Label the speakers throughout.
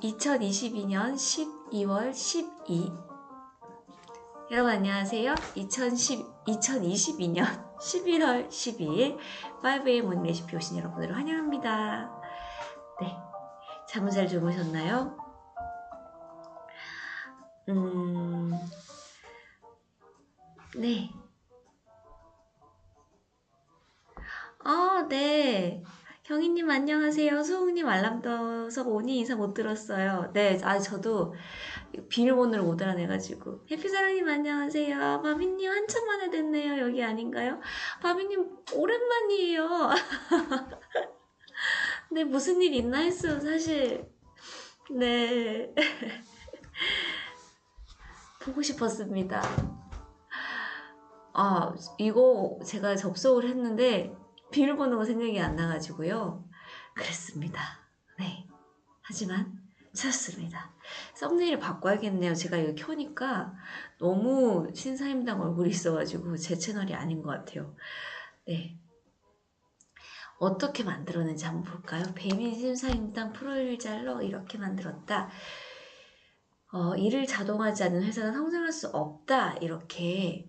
Speaker 1: 2022년 12월 12 여러분 안녕하세요. 2022년 11월 12일 5am 모닝 레시피 오신 여러분들을 환영합니다. 네, 잠은 잘 주무셨나요? 네. 네. 경희님 안녕하세요. 수홍님 알람 떠서 오니 인사 못 들었어요. 네, 저도 비밀번호를 못 알아내가지고. 해피사랑님 안녕하세요. 바비님 한참 만에 됐네요. 여기 아닌가요? 바비님 오랜만이에요. 네, 무슨 일 있나 했어요, 사실. 네. 보고 싶었습니다. 이거 제가 접속을 했는데 비밀번호가 생각이 안 나가지고요. 그랬습니다. 네. 하지만 찾았습니다. 썸네일을 바꿔야겠네요. 제가 이거 켜니까 너무 신사임당 얼굴이 있어가지고 제 채널이 아닌 것 같아요. 네. 어떻게 만들었는지 한번 볼까요? 배민 신사임당 프로일잘러 이렇게 만들었다. 일을 자동화하지 않는 회사는 성장할 수 없다. 이렇게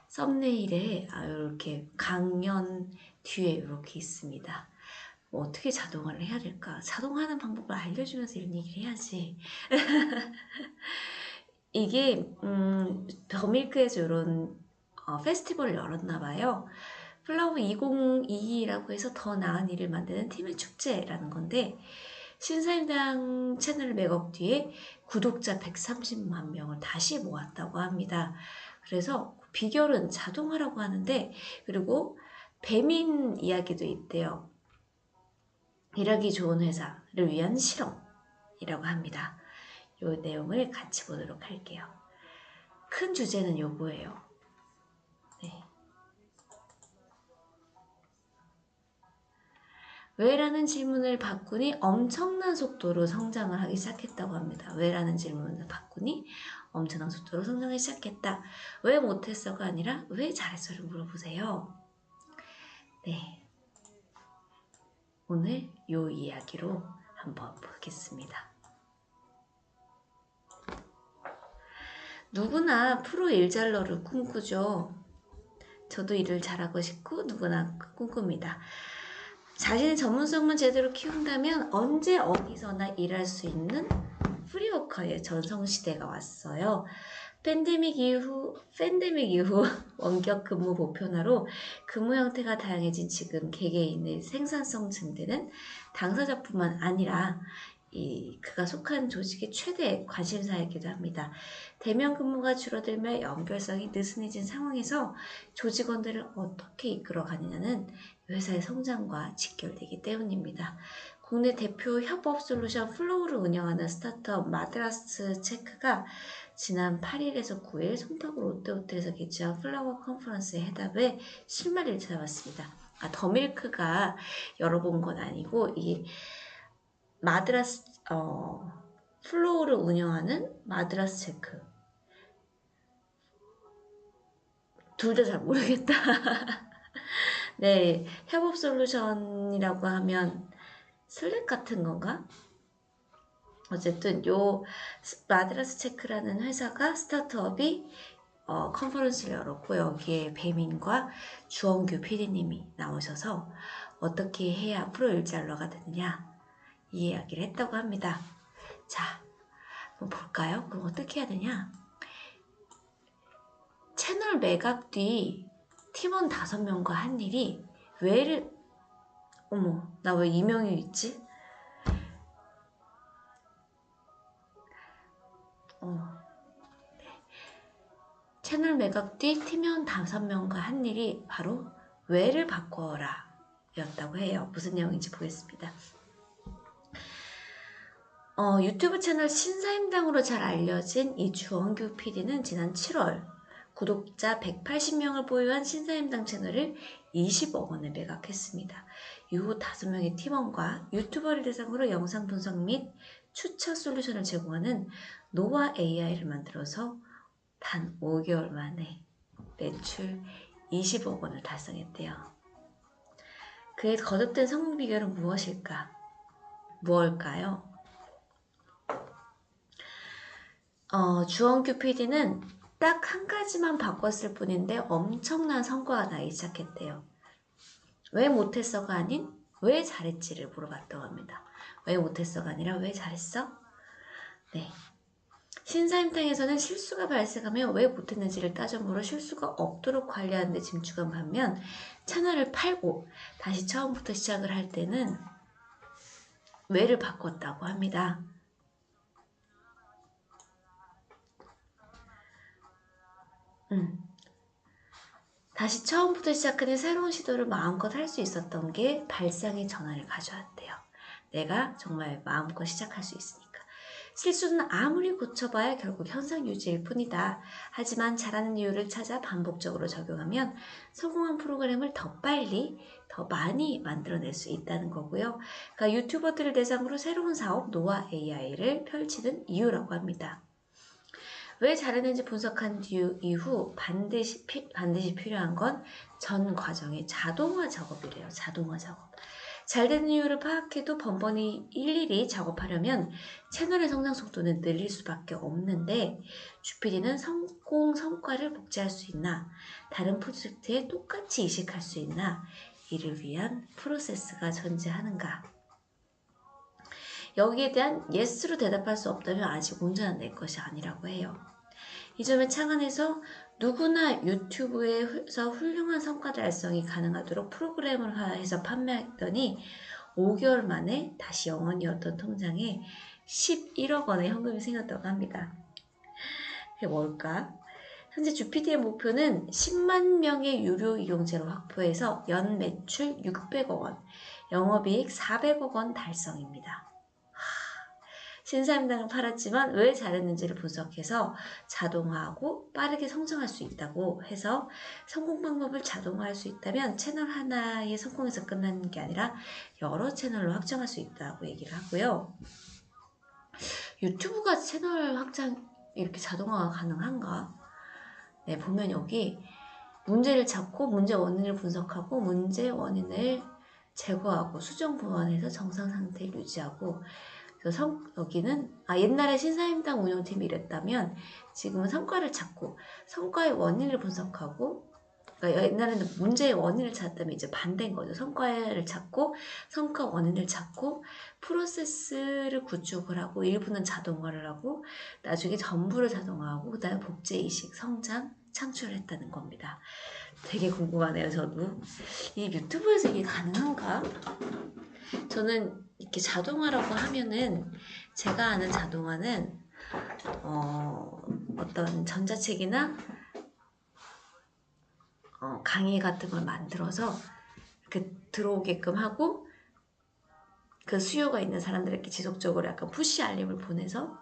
Speaker 1: 썸네일에 이렇게 강연 뒤에 이렇게 있습니다. 어떻게 자동화를 해야 될까? 자동화하는 방법을 알려주면서 이런 얘기를 해야지. 이게 더밀크에서 이런 페스티벌을 열었나 봐요. 플라워 2022라고 해서 더 나은 일을 만드는 팀의 축제라는 건데 신사임당 채널 맥업 뒤에 구독자 130만 명을 다시 모았다고 합니다. 그래서 비결은 자동화라고 하는데 그리고 배민 이야기도 있대요. 일하기 좋은 회사를 위한 실험이라고 합니다. 이 내용을 같이 보도록 할게요. 큰 주제는 요거예요. 네. 왜라는 질문을 바꾸니 엄청난 속도로 성장을 하기 시작했다고 합니다. 왜라는 질문을 바꾸니 엄청난 속도로 성장하기 시작했다. 왜 못했어가 아니라 왜 잘했어를 물어보세요. 네. 오늘 요 이야기로 한번 보겠습니다. 누구나 프로 일잘러를 꿈꾸죠. 저도 일을 잘하고 싶고 누구나 꿈꿉니다. 자신의 전문성만 제대로 키운다면 언제 어디서나 일할 수 있는 프리워커의 전성시대가 왔어요. 팬데믹 이후 원격 근무 보편화로 근무 형태가 다양해진 지금 개개인의 생산성 증대는 당사자뿐만 아니라 그가 속한 조직의 최대 관심사이기도 합니다. 대면 근무가 줄어들며 연결성이 느슨해진 상황에서 조직원들을 어떻게 이끌어가느냐는 회사의 성장과 직결되기 때문입니다. 국내 대표 협업 솔루션 플로우를 운영하는 스타트업 마드라스 체크가 지난 8일에서 9일 송파구 롯데호텔에서 개최한 플라워 컨퍼런스의 해답에 실마리를 찾아봤습니다. 더밀크가 열어본 건 아니고 이 마드라스 플로우를 운영하는 마드라스 체크 둘 다 잘 모르겠다. 네, 협업 솔루션이라고 하면 슬랙 같은 건가? 어쨌든 요 마드라스 체크라는 회사가 스타트업이 컨퍼런스를 열었고 여기에 배민과 주원규 PD님이 나오셔서 어떻게 해야 프로 일잘러가 되느냐 이 이야기를 했다고 합니다. 자, 한번 볼까요? 그럼 어떻게 해야 되냐? 채널 매각 뒤 팀원 5명과 한 일이 왜를 어머 나 왜 이명이 있지? 채널 매각 뒤 팀원 5명과 한 일이 바로 왜를 바꿔라 였다고 해요. 무슨 내용인지 보겠습니다. 유튜브 채널 신사임당으로 잘 알려진 이 주원규 PD는 지난 7월 구독자 180명을 보유한 신사임당 채널을 20억 원에 매각했습니다. 이후 5명의 팀원과 유튜버를 대상으로 영상 분석 및 추천 솔루션을 제공하는 노아 AI를 만들어서 단 5개월 만에 매출 20억 원을 달성했대요. 그의 거듭된 성공 비결은 무엇일까? 무엇일까요? 주원규 PD는 딱 한 가지만 바꿨을 뿐인데 엄청난 성과가 나기 시작했대요. 왜 못했어가 아닌 왜 잘했지를 물어봤다고 합니다. 왜 못했어가 아니라 왜 잘했어? 네. 신사임당에서는 실수가 발생하면 왜 못했는지를 따져 물어 실수가 없도록 관리하는 데 집중한 반면 채널을 팔고 다시 처음부터 시작을 할 때는 왜를 바꿨다고 합니다. 다시 처음부터 시작하는 새로운 시도를 마음껏 할 수 있었던 게 발상의 전환을 가져왔대요. 내가 정말 마음껏 시작할 수 있으니까. 실수는 아무리 고쳐봐야 결국 현상 유지일 뿐이다. 하지만 잘하는 이유를 찾아 반복적으로 적용하면 성공한 프로그램을 더 빨리, 더 많이 만들어낼 수 있다는 거고요. 그러니까 유튜버들을 대상으로 새로운 사업, 노화 AI를 펼치는 이유라고 합니다. 왜 잘했는지 분석한 이후 반드시 필요한 건 전 과정의 자동화 작업이래요. 자동화 작업. 잘 되는 이유를 파악해도 번번이 일일이 작업하려면 채널의 성장 속도는 느릴 수밖에 없는데 주피디는 성공 성과를 복제할 수 있나 다른 프로젝트에 똑같이 이식할 수 있나 이를 위한 프로세스가 존재하는가 여기에 대한 예스로 대답할 수 없다면 아직 온전한 내 것이 아니라고 해요. 이 점에 착안해서 누구나 유튜브에서 훌륭한 성과 달성이 가능하도록 프로그램을 해서 판매했더니 5개월 만에 다시 영원이었던 통장에 11억 원의 현금이 생겼다고 합니다. 그게 뭘까? 현재 주피디의 목표는 10만 명의 유료 이용자를 확보해서 연 매출 600억 원, 영업이익 400억 원 달성입니다. 신사임당을 팔았지만 왜 잘했는지를 분석해서 자동화하고 빠르게 성장할 수 있다고 해서 성공 방법을 자동화할 수 있다면 채널 하나의 성공에서 끝나는 게 아니라 여러 채널로 확장할 수 있다고 얘기를 하고요. 유튜브가 채널 확장 이렇게 자동화가 가능한가? 네, 보면 여기 문제를 찾고 문제 원인을 분석하고 문제 원인을 제거하고 수정 보완해서 정상 상태를 유지하고 여기는 옛날에 신사임당 운영팀이 이랬다면 지금은 성과를 찾고 성과의 원인을 분석하고 그러니까 옛날에는 문제의 원인을 찾았다면 이제 반대인 거죠. 성과를 찾고 성과 원인을 찾고 프로세스를 구축을 하고 일부는 자동화를 하고 나중에 전부를 자동화하고 그 다음에 복제이식, 성장, 창출을 했다는 겁니다. 되게 궁금하네요. 저도 이 유튜브에서 이게 가능한가? 저는 이렇게 자동화라고 하면은 제가 아는 자동화는 어떤 전자책이나 강의 같은 걸 만들어서 이렇게 들어오게끔 하고 그 수요가 있는 사람들에게 지속적으로 약간 푸시 알림을 보내서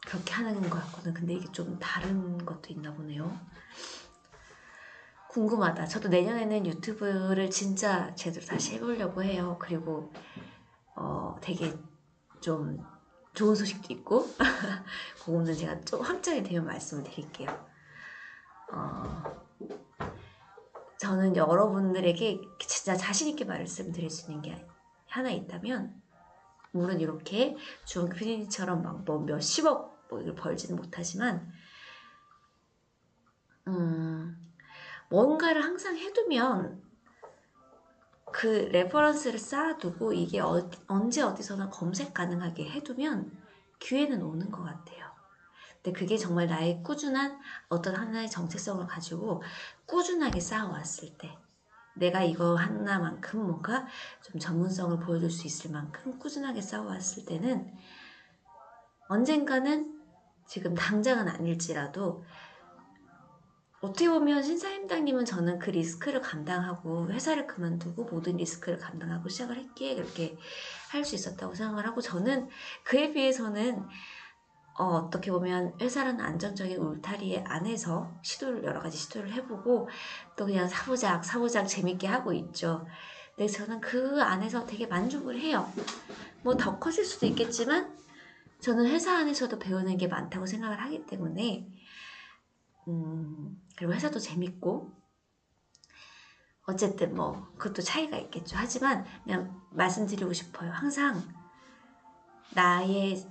Speaker 1: 그렇게 하는 것 같거든. 근데 이게 좀 다른 것도 있나 보네요. 궁금하다. 저도 내년에는 유튜브를 진짜 제대로 다시 해보려고 해요. 그리고 되게 좀 좋은 소식도 있고 그거는 제가 좀 확정이 되면 말씀을 드릴게요. 저는 여러분들에게 진짜 자신있게 말씀드릴 수 있는 게 하나 있다면 물론 이렇게 주원규 PD처럼 막 뭐 몇십억 뭐 이걸 벌지는 못하지만 뭔가를 항상 해두면 그 레퍼런스를 쌓아두고 이게 언제 어디서나 검색 가능하게 해두면 기회는 오는 것 같아요. 근데 그게 정말 나의 꾸준한 어떤 하나의 정체성을 가지고 꾸준하게 쌓아왔을 때 내가 이거 하나만큼 뭔가 좀 전문성을 보여줄 수 있을 만큼 꾸준하게 쌓아왔을 때는 언젠가는 지금 당장은 아닐지라도 어떻게 보면 신사임당님은 저는 그 리스크를 감당하고 회사를 그만두고 모든 리스크를 감당하고 시작을 했기에 그렇게 할 수 있었다고 생각을 하고 저는 그에 비해서는 어떻게 보면 회사라는 안정적인 울타리 안에서 여러 가지 시도를 해보고 또 그냥 사부작 재밌게 하고 있죠. 근데 저는 그 안에서 되게 만족을 해요. 뭐 더 커질 수도 있겠지만 저는 회사 안에서도 배우는 게 많다고 생각을 하기 때문에 그리고 회사도 재밌고 어쨌든 뭐 그것도 차이가 있겠죠. 하지만 그냥 말씀드리고 싶어요. 항상 나의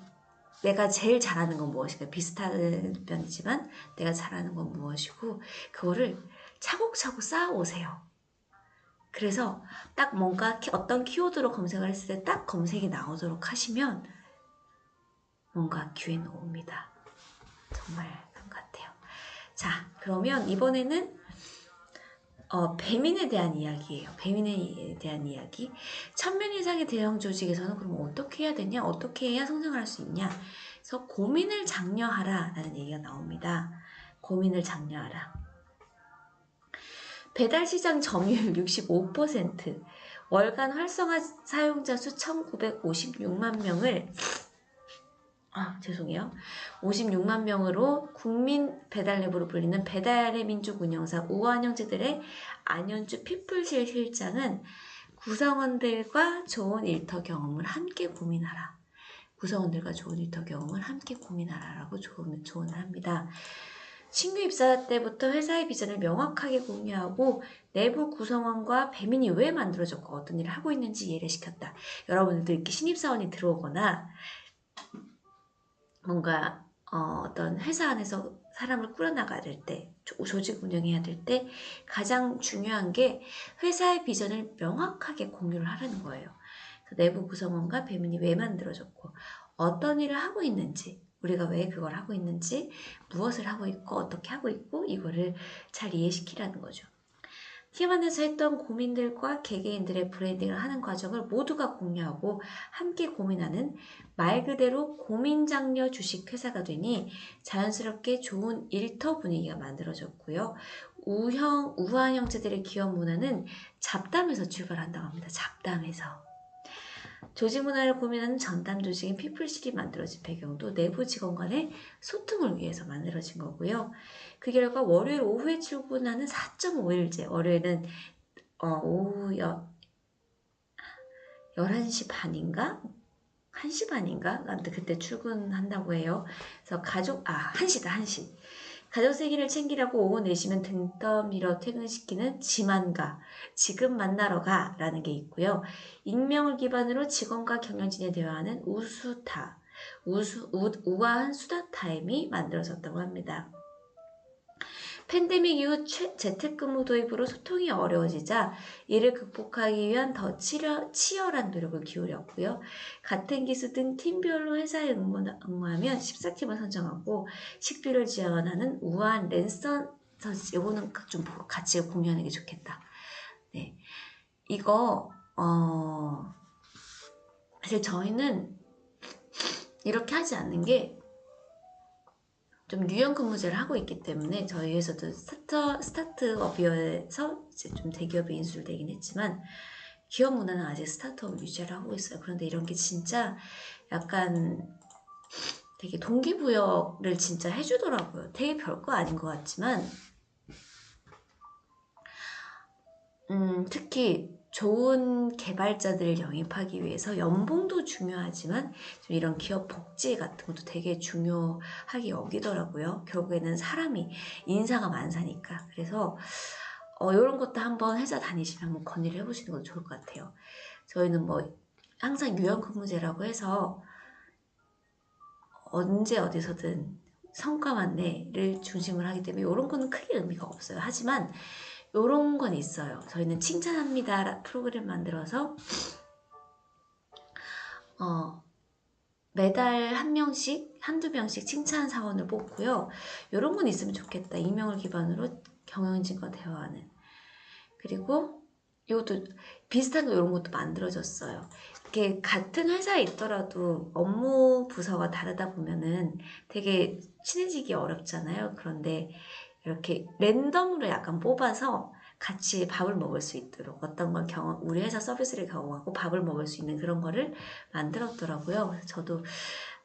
Speaker 1: 내가 제일 잘하는 건 무엇인가, 비슷한 편이지만 내가 잘하는 건 무엇이고 그거를 차곡차곡 쌓아오세요. 그래서 딱 뭔가 어떤 키워드로 검색을 했을 때 딱 검색이 나오도록 하시면 뭔가 기회는 옵니다. 정말 그런 것 같아요. 자, 그러면 이번에는 배민에 대한 이야기예요. 배민에 대한 이야기. 1000명 이상의 대형 조직에서는 그럼 어떻게 해야 되냐? 어떻게 해야 성장을 할 수 있냐? 그래서 고민을 장려하라 라는 얘기가 나옵니다. 고민을 장려하라. 배달시장 점유율 65%, 월간 활성화 사용자 수 1956만 명을 56만 명으로 국민 배달앱으로 불리는 배달의 민족 운영사 우아한 형제들의 안현주 피플실 실장은 구성원들과 좋은 일터 경험을 함께 고민하라. 구성원들과 좋은 일터 경험을 함께 고민하라라고 조언을 합니다. 신규 입사 때부터 회사의 비전을 명확하게 공유하고 내부 구성원과 배민이 왜 만들어졌고 어떤 일을 하고 있는지 이해를 시켰다. 여러분들도 이렇게 신입사원이 들어오거나 뭔가 어떤 회사 안에서 사람을 꾸려나가야 때, 조직 운영해야 될 때 가장 중요한 게 회사의 비전을 명확하게 공유를 하라는 거예요. 내부 구성원과 배민이 왜 만들어졌고 어떤 일을 하고 있는지, 우리가 왜 그걸 하고 있는지, 무엇을 하고 있고 어떻게 하고 있고 이거를 잘 이해시키라는 거죠. 팀 안에서 했던 고민들과 개개인들의 브랜딩을 하는 과정을 모두가 공유하고 함께 고민하는 말 그대로 고민장려 주식회사가 되니 자연스럽게 좋은 일터 분위기가 만들어졌고요. 우아한 형제들의 기업 문화는 잡담에서 출발한다고 합니다. 잡담에서. 조직 문화를 고민하는 전담 조직인 피플실이 만들어진 배경도 내부 직원 간의 소통을 위해서 만들어진 거고요. 그 결과 월요일 오후에 출근하는 4.5일제, 월요일은 오후 11시 반인가? 1시 반인가? 아무튼 그때 출근한다고 해요. 그래서 1시다, 1시. 가족 생일을 챙기라고 오후 4시면 등 떠밀어 퇴근시키는 지만가, 지금 만나러 가 라는 게 있고요. 익명을 기반으로 직원과 경영진에 대화하는 우아한 수다 타임이 만들어졌다고 합니다. 팬데믹 이후 재택근무 도입으로 소통이 어려워지자 이를 극복하기 위한 더 치열한 노력을 기울였고요. 같은 기수 등 팀별로 회사에 응모하면 14팀을 선정하고 식비를 지원하는 우아한 랜선 서치, 이거는 좀 같이 공유하는 게 좋겠다. 네, 이거 사실 저희는 이렇게 하지 않는 게 좀 유연 근무제를 하고 있기 때문에 저희 회사도 스타트업이어서 이제 좀 대기업에 인수되긴 했지만 기업 문화는 아직 스타트업 유지를 하고 있어요. 그런데 이런 게 진짜 약간 되게 동기부여를 진짜 해주더라고요. 되게 별거 아닌 것 같지만 특히 좋은 개발자들을 영입하기 위해서 연봉도 중요하지만 좀 이런 기업 복지 같은 것도 되게 중요하게 여기더라고요. 결국에는 사람이 인사가 만사니까. 그래서 이런 것도 한번 회사 다니시면 한번 건의를 해보시는 것도 좋을 것 같아요. 저희는 뭐 항상 유연근무제라고 해서 언제 어디서든 성과만 내를 중심을 하기 때문에 이런 거는 크게 의미가 없어요. 하지만 요런 건 있어요. 저희는 칭찬합니다 프로그램 만들어서 매달 한두 명씩 칭찬 사원을 뽑고요. 요런 건 있으면 좋겠다. 익명을 기반으로 경영진과 대화하는. 그리고 이것도 비슷한 거 이런 것도 만들어졌어요. 이렇게 같은 회사에 있더라도 업무 부서가 다르다 보면은 되게 친해지기 어렵잖아요. 그런데 이렇게 랜덤으로 약간 뽑아서 같이 밥을 먹을 수 있도록 어떤 걸 우리 회사 서비스를 경험하고 밥을 먹을 수 있는 그런 거를 만들었더라고요. 그래서 저도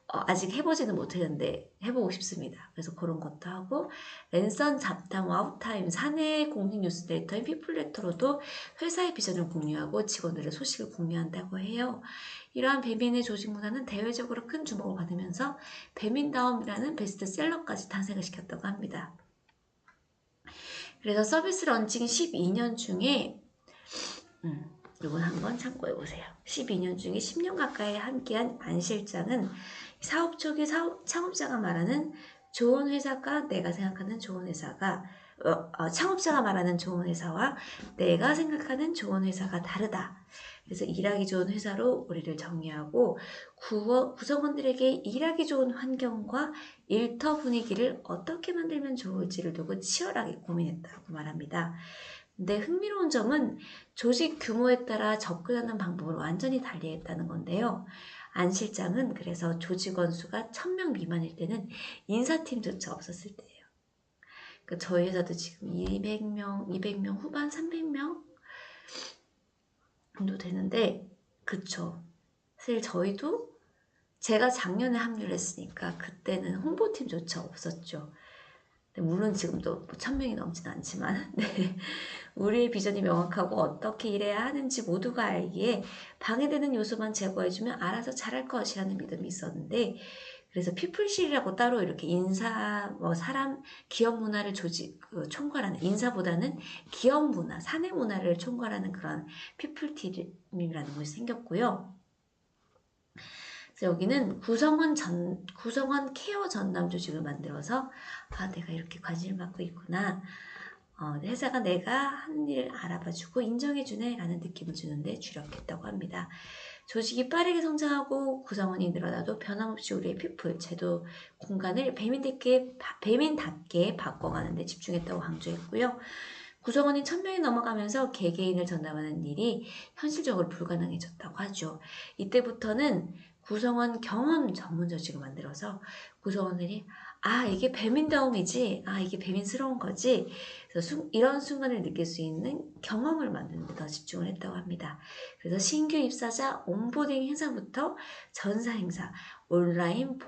Speaker 1: 아직 해보지는 못했는데 해보고 싶습니다. 그래서 그런 것도 하고 랜선 잡담 와우타임 사내 공식 뉴스레터인 피플레터로도 회사의 비전을 공유하고 직원들의 소식을 공유한다고 해요. 이러한 배민의 조직 문화는 대외적으로 큰 주목을 받으면서 배민다움이라는 베스트셀러까지 탄생을 시켰다고 합니다. 그래서 서비스 런칭 12년 중에 이건 한번 참고해 보세요. 12년 중에 10년 가까이 함께한 안 실장은 사업 초기 창업자가 말하는 좋은 회사가 내가 생각하는 좋은 회사가 창업자가 말하는 좋은 회사와 내가 생각하는 좋은 회사가 다르다. 그래서 일하기 좋은 회사로 우리를 정의하고 구성원들에게 일하기 좋은 환경과 일터 분위기를 어떻게 만들면 좋을지를 두고 치열하게 고민했다고 말합니다. 근데 흥미로운 점은 조직 규모에 따라 접근하는 방법을 완전히 달리했다는 건데요. 안 실장은 그래서 조직원 수가 1000명 미만일 때는 인사팀조차 없었을 때예요. 그러니까 저희 회사도 지금 200명 후반 300명 정도 되는데 그쵸. 사실 저희도 제가 작년에 합류를 했으니까 그때는 홍보팀조차 없었죠. 물론 지금도 1000명이 넘지는 않지만 네. 우리의 비전이 명확하고 어떻게 일해야 하는지 모두가 알기에 방해되는 요소만 제거해주면 알아서 잘할 것이라는 믿음이 있었는데 그래서 피플실이라고 따로 이렇게 사람, 기업 문화를 총괄하는 인사보다는 기업 문화, 사내 문화를 총괄하는 그런 피플팀이라는 것이 생겼고요. 그래서 여기는 구성원 케어 전담 조직을 만들어서 내가 이렇게 관심을 받고 있구나. 회사가 내가 하는 일을 알아봐주고 인정해주네 라는 느낌을 주는데 주력했다고 합니다. 조직이 빠르게 성장하고 구성원이 늘어나도 변함없이 우리의 피플, 제도, 공간을 배민답게 바꿔가는 데 집중했다고 강조했고요. 구성원이 1000명이 넘어가면서 개개인을 전담하는 일이 현실적으로 불가능해졌다고 하죠. 이때부터는 구성원 경험 전문 조직을 만들어서 구성원들이 이게 배민다움이지, 이게 배민스러운 거지. 그래서 이런 순간을 느낄 수 있는 경험을 만드는 데 더 집중을 했다고 합니다. 그래서 신규 입사자 온보딩 행사부터 전사 행사, 온라인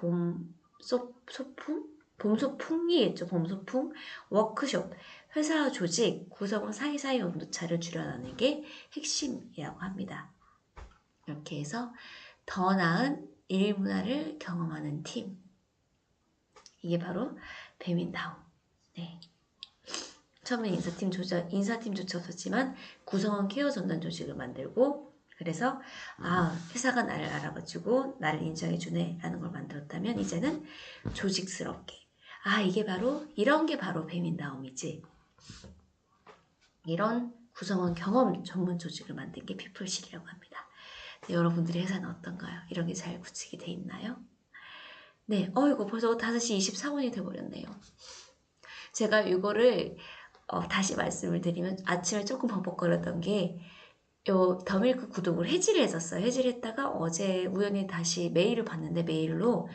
Speaker 1: 봄소풍이겠죠. 봄소풍, 워크숍, 회사 조직, 구성원 사이사이 온도차를 줄여나가는 게 핵심이라고 합니다. 이렇게 해서 더 나은 일 문화를 경험하는 팀. 이게 바로 배민다움. 네. 처음에 인사팀조차 없었지만 구성원 케어 전담 조직을 만들고 그래서 회사가 나를 알아봐주고 나를 인정해주네 라는 걸 만들었다면 이제는 조직스럽게 이런 게 바로 배민다움이지. 이런 구성원 경험 전문 조직을 만든 게 피플실이라고 합니다. 네, 여러분들의 회사는 어떤가요? 이런 게 잘 구축이 돼 있나요? 네, 이거 벌써 5시 24분이 돼버렸네요. 제가 이거를 다시 말씀을 드리면 아침에 조금 버벅거렸던 게 더밀크 구독을 해지를 했었어요. 해지를 했다가 어제 우연히 다시 메일을 봤는데 메일로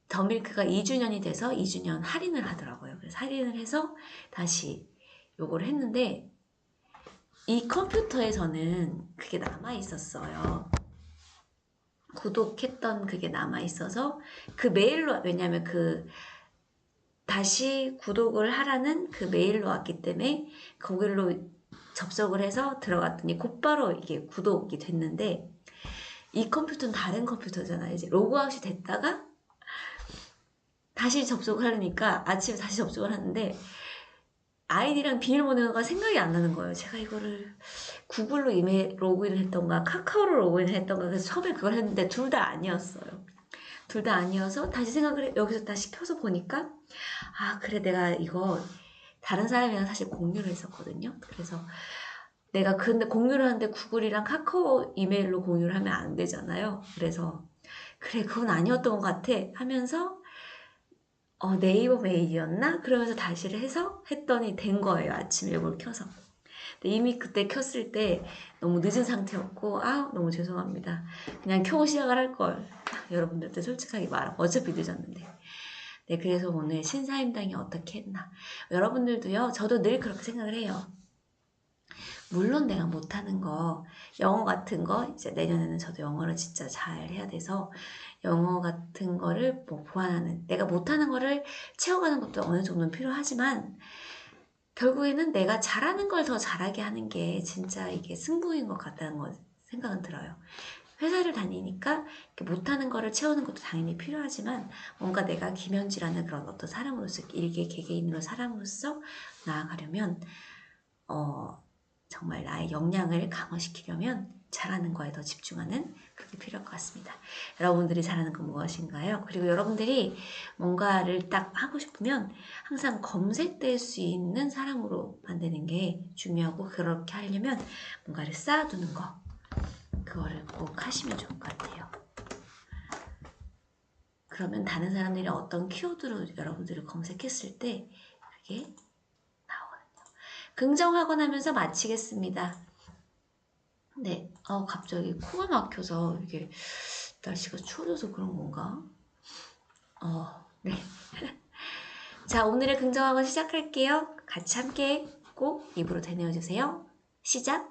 Speaker 1: 더밀크가 2주년이 돼서 2주년 할인을 하더라고요. 그래서 할인을 해서 다시 요거를 했는데 이 컴퓨터에서는 그게 남아 있었어요. 구독했던 그게 남아 있어서 그 메일로 왜냐하면 다시 구독을 하라는 그 메일로 왔기 때문에 거기로 접속을 해서 들어갔더니 곧바로 이게 구독이 됐는데 이 컴퓨터는 다른 컴퓨터잖아요. 이제 로그아웃이 됐다가 다시 접속을 하려니까 아침에 다시 접속을 하는데 아이디랑 비밀번호가 생각이 안 나는 거예요. 제가 이거를 구글로 이메일 로그인을 했던가 카카오로 로그인을 했던가 그래서 처음에 그걸 했는데 둘 다 아니었어요. 둘 다 아니어서 다시 여기서 다시 켜서 보니까 그래 내가 이거 다른 사람이랑 사실 공유를 했었거든요. 그래서 내가 근데 공유를 하는데 구글이랑 카카오 이메일로 공유를 하면 안 되잖아요. 그래서 그래 그건 아니었던 것 같아 하면서 네이버 메일이었나? 그러면서 다시를 해서 했더니 된 거예요. 아침에 이걸 켜서. 근데 이미 그때 켰을 때 너무 늦은 상태였고 너무 죄송합니다. 그냥 켜고 시작을 할걸. 여러분들한테 솔직하게 말하고 어차피 늦었는데. 네, 그래서 오늘 신사임당이 어떻게 했나. 여러분들도요. 저도 늘 그렇게 생각을 해요. 물론 내가 못하는 거, 영어 같은 거 이제 내년에는 저도 영어를 진짜 잘 해야 돼서 영어 같은 거를 보완하는 내가 못하는 거를 채워가는 것도 어느 정도는 필요하지만 결국에는 내가 잘하는 걸 더 잘하게 하는 게 진짜 이게 승부인 것 같다는 생각은 들어요. 회사를 다니니까 못하는 거를 채우는 것도 당연히 필요하지만 뭔가 내가 김현지라는 그런 어떤 사람으로서 일개 개개인으로 사람으로서 나아가려면 정말 나의 역량을 강화시키려면 잘하는 거에 더 집중하는 그게 필요할 것 같습니다. 여러분들이 잘하는 건 무엇인가요? 그리고 여러분들이 뭔가를 딱 하고 싶으면 항상 검색될 수 있는 사람으로 만드는 게 중요하고, 그렇게 하려면 뭔가를 쌓아두는 거, 그거를 꼭 하시면 좋을 것 같아요. 그러면 다른 사람들이 어떤 키워드로 여러분들을 검색했을 때 그게 나오거든요. 긍정하고 나면서 마치겠습니다. 네, 갑자기 코가 막혀서 이게 날씨가 추워져서 그런 건가? 네. 자, 오늘의 긍정학원 시작할게요. 같이 함께 꼭 입으로 되뇌어주세요. 시작!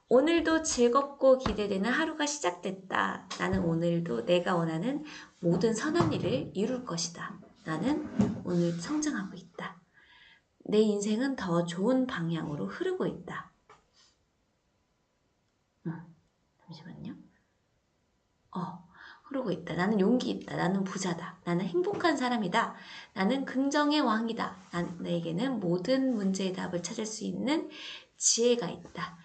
Speaker 1: 오늘도 즐겁고 기대되는 하루가 시작됐다. 나는 오늘도 내가 원하는 모든 선한 일을 이룰 것이다. 나는 오늘 성장하고 있다. 내 인생은 더 좋은 방향으로 흐르고 있다. 잠시만요. 흐르고 있다. 나는 용기 있다. 나는 부자다. 나는 행복한 사람이다. 나는 긍정의 왕이다. 나에게는 모든 문제의 답을 찾을 수 있는 지혜가 있다.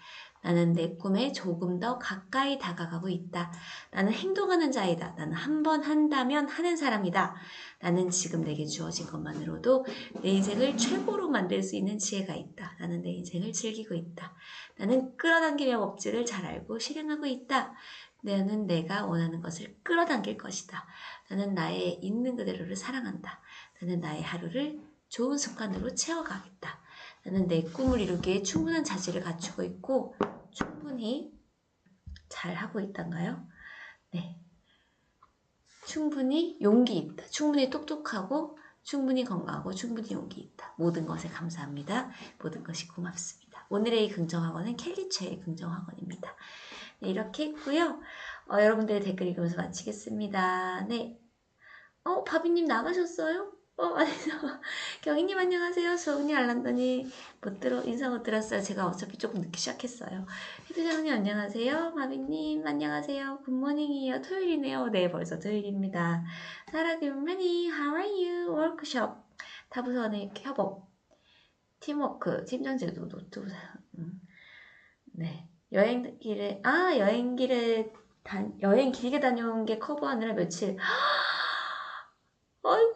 Speaker 1: 나는 내 꿈에 조금 더 가까이 다가가고 있다. 나는 행동하는 자이다. 나는 한 번 한다면 하는 사람이다. 나는 지금 내게 주어진 것만으로도 내 인생을 최고로 만들 수 있는 지혜가 있다. 나는 내 인생을 즐기고 있다. 나는 끌어당김의 법칙을 잘 알고 실행하고 있다. 나는 내가 원하는 것을 끌어당길 것이다. 나는 나의 있는 그대로를 사랑한다. 나는 나의 하루를 좋은 습관으로 채워가겠다. 나는 내 꿈을 이루기에 충분한 자질을 갖추고 있고 충분히 잘하고 있단가요? 네. 충분히 용기 있다. 충분히 똑똑하고 충분히 건강하고 충분히 용기 있다. 모든 것에 감사합니다. 모든 것이 고맙습니다. 오늘의 이 긍정학원은 켈리체의 긍정학원입니다. 네, 이렇게 했고요. 여러분들의 댓글 읽으면서 마치겠습니다. 네. 바비님 나가셨어요? 아니죠. 경희님 안녕하세요. 소은이 알란더니 인사 못 들었어요. 제가 어차피 조금 늦게 시작했어요. 해피장님 안녕하세요. 바비님 안녕하세요. 굿모닝이에요. 토요일이네요. 네, 벌써 토요일입니다. 사라 김만이 How are you? 워크숍 타부선의 협업 팀워크 팀장제도 노트 네. 여행 길게 다녀온 게 커버하느라 며칠. 아이고,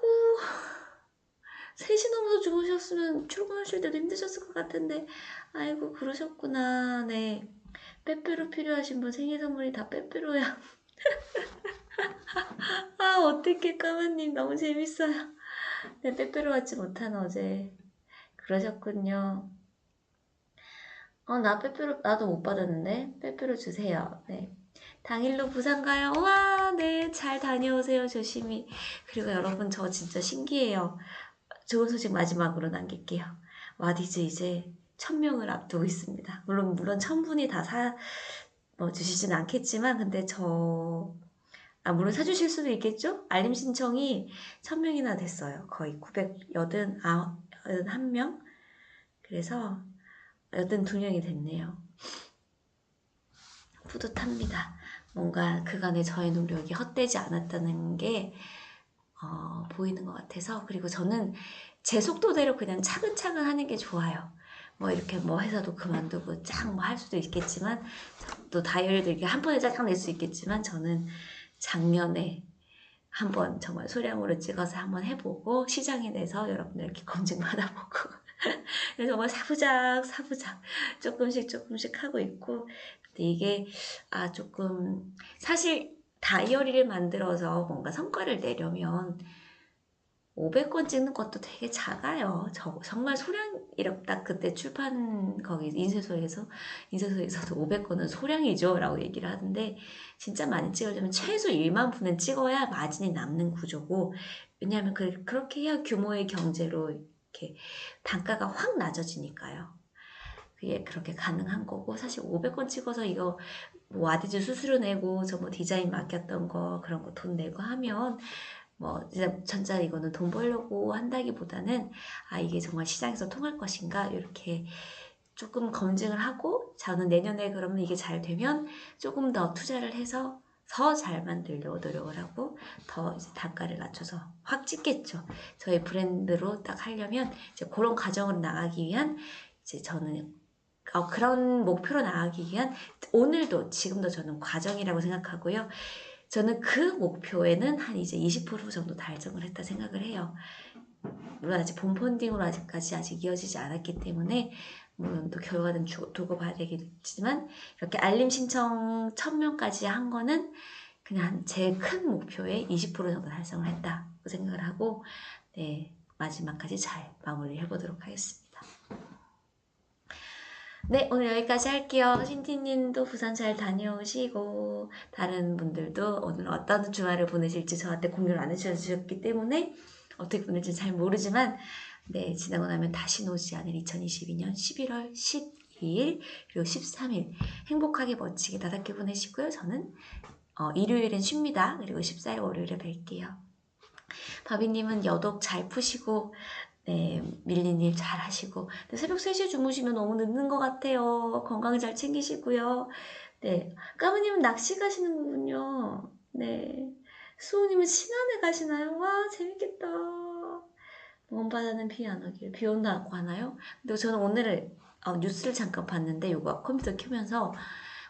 Speaker 1: 3시 넘어서 주무셨으면 출근하실 때도 힘드셨을 것 같은데, 아이고, 그러셨구나. 네. 빼빼로 필요하신 분 생일 선물이 다 빼빼로야. 어떡해, 까마님. 너무 재밌어요. 네, 빼빼로 받지 못한 어제. 그러셨군요. 나도 못 받았는데. 빼빼로 주세요. 네. 당일로 부산 가요. 와, 네, 잘 다녀오세요. 조심히. 그리고 여러분, 저 진짜 신기해요. 좋은 소식 마지막으로 남길게요. 와디즈 이제 1000명을 앞두고 있습니다. 물론 1000분이 다 주시진 않겠지만, 근데 물론 사주실 수도 있겠죠? 알림 신청이 1000명이나 됐어요. 거의 981명? 그래서 82명이 됐네요. 뿌듯합니다. 뭔가 그간의 저의 노력이 헛되지 않았다는 게 보이는 것 같아서. 그리고 저는 제 속도대로 그냥 차근차근 하는 게 좋아요. 이렇게 해서도 그만두고 할 수도 있겠지만, 또 다이어리도 이렇게 한 번에 쫙 낼 수 있겠지만, 저는 작년에 한번 정말 소량으로 찍어서 한번 해보고 시장에 내서 여러분들 이렇게 검증 받아보고 그래서 정말 사부작 조금씩 하고 있고. 근데 이게 조금 사실 다이어리를 만들어서 뭔가 성과를 내려면 500권 찍는 것도 되게 작아요. 정말 소량, 딱 그때 출판 거기 인쇄소에서도 500권은 소량이죠 라고 얘기를 하는데, 진짜 많이 찍으려면 최소 1만 부는 찍어야 마진이 남는 구조고, 왜냐하면 그렇게 해야 규모의 경제로 이렇게 단가가 확 낮아지니까요. 그게 그렇게 가능한 거고, 사실 500권 찍어서 이거 와디즈 수수료 내고 디자인 맡겼던 거 그런 거 돈 내고 하면 진짜 이거는 돈 벌려고 한다기보다는 이게 정말 시장에서 통할 것인가 이렇게 조금 검증을 하고, 저는 내년에 그러면 이게 잘 되면 조금 더 투자를 해서 더 잘 만들려고 노력을 하고 더 이제 단가를 낮춰서 확 찍겠죠. 저희 브랜드로 딱 하려면 이제 그런 과정으로 나가기 위한 이제 저는 그런 목표로 나아가기 위한 오늘도 지금도 저는 과정이라고 생각하고요. 저는 그 목표에는 한 이제 20% 정도 달성을 했다 생각을 해요. 물론 아직 본 펀딩으로 아직 이어지지 않았기 때문에 물론 또 결과는 두고 봐야 되겠지만 이렇게 알림 신청 1000명까지 한 거는 그냥 제일 큰 목표의 20% 정도 달성을 했다고 생각을 하고 네, 마지막까지 잘 마무리를 해보도록 하겠습니다. 네, 오늘 여기까지 할게요. 신티님도 부산 잘 다녀오시고 다른 분들도 오늘 어떤 주말을 보내실지 저한테 공유를 안 해주셨기 때문에 어떻게 보낼지 잘 모르지만 네, 지나고 나면 다시 오지 않을 2022년 11월 12일 그리고 13일 행복하게 멋지게 나답게 보내시고요. 저는 일요일엔 쉽니다. 그리고 14일 월요일에 뵐게요. 바비님은 여독 잘 푸시고 네, 밀린 일 잘 하시고 새벽 3시에 주무시면 너무 늦는 것 같아요. 건강 잘 챙기시고요. 네, 까무님은 낚시 가시는군요. 네, 수호님은 신안에 가시나요? 와, 재밌겠다. 먼 바다는 비 안 오길. 비 온다고 하나요? 근데 저는 오늘 뉴스를 잠깐 봤는데 이거 컴퓨터 켜면서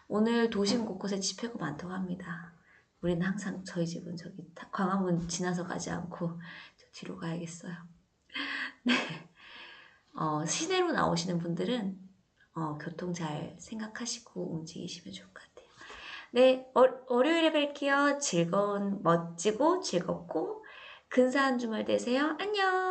Speaker 1: 오늘 도심 곳곳에 집회가 많다고 합니다. 우리는 항상 저희 집은 저기 광화문 지나서 가지 않고 저 뒤로 가야겠어요. 네. 시내로 나오시는 분들은 교통 잘 생각하시고 움직이시면 좋을 것 같아요. 네, 월요일에 뵐게요. 멋지고 즐겁고 근사한 주말 되세요. 안녕!